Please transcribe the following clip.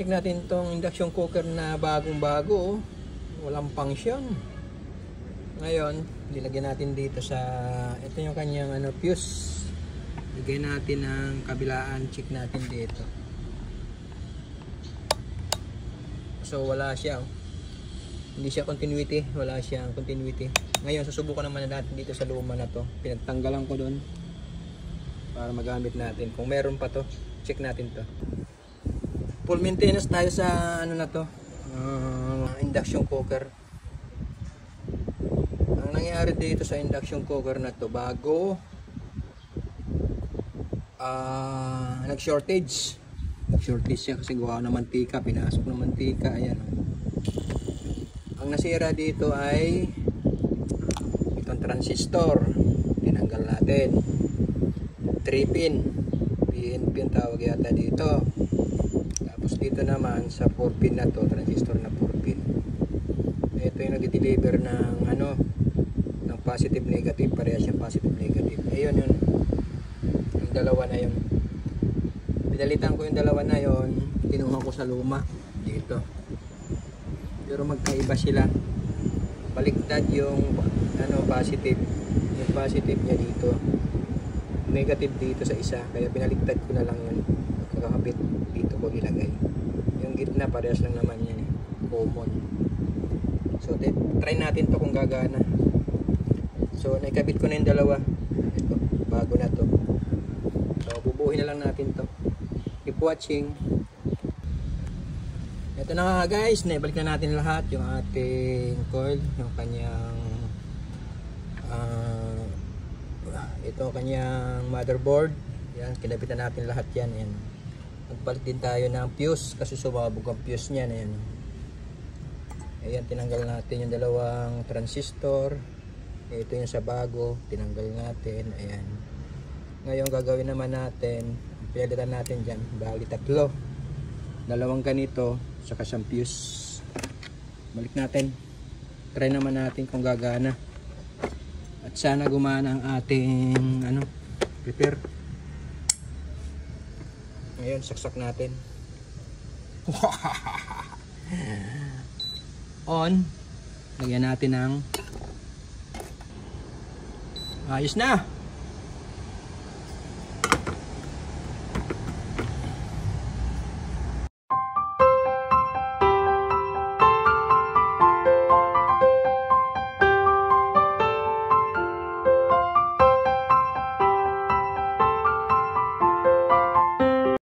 check natin tong induction cooker na bagong-bago. Walang function. Ngayon, nilagyan natin dito sa ito yung kanyang fuse. Lagay natin ang kabilaan, check natin dito. So wala siya. Hindi siya continuity, wala siyang continuity. Ngayon, susubukan naman natin dito sa luma na to. Pinagtanggalan ko doon para magamit natin. Kung meron pa to, check natin to. Full maintenance tayo sa ano na to, induction cooker. Ang nangyari dito sa induction cooker na to, bago nag-shortage siya kasi gawa ng mantika, pinasok ng mantika. Ayan. Ang nasira dito ay itong transistor, tinanggal natin. 3-pin PNP ang tawag yata dito. Tapos dito naman sa 4-pin na to, transistor na 4-pin, ito yung nag-deliver ng ng positive negative, parehas yung positive negative. Ayun yun, yung dalawa na yun, pinalitan ko yung dalawa na yun, kinuha ko sa luma dito, pero magkaiba sila, baliktad yung positive, yung positive niya dito, negative dito sa isa, kaya pinaliktad ko na lang yun, kakakabit dito ko ilagay. Yung gitna parehas lang naman yan, common. So try natin to kung gagana. So naikabit ko na yung dalawa, ito bago na to. So bubuhin na lang natin to. Keep watching. Ito na nga guys, naibalik na natin lahat, yung ating coil, yung kanyang ito kanyang motherboard. Yan, kinabitan natin lahat yan. Yan. Nagpalit din tayo ng fuse kasi sumabog ang fuse niya. Yan. Ayan, tinanggal natin yung dalawang transistor. Ito yung sa bago, tinanggal natin. Ayan. Ngayon gagawin naman natin, pinalitan natin dyan, bali tatlo. Dalawang ganito, saka isang fuse. Balik natin. Try naman natin kung gagana. At sana gumana ang ating prepare. Ngayon saksak natin. On. Lagyan natin ng ayos na.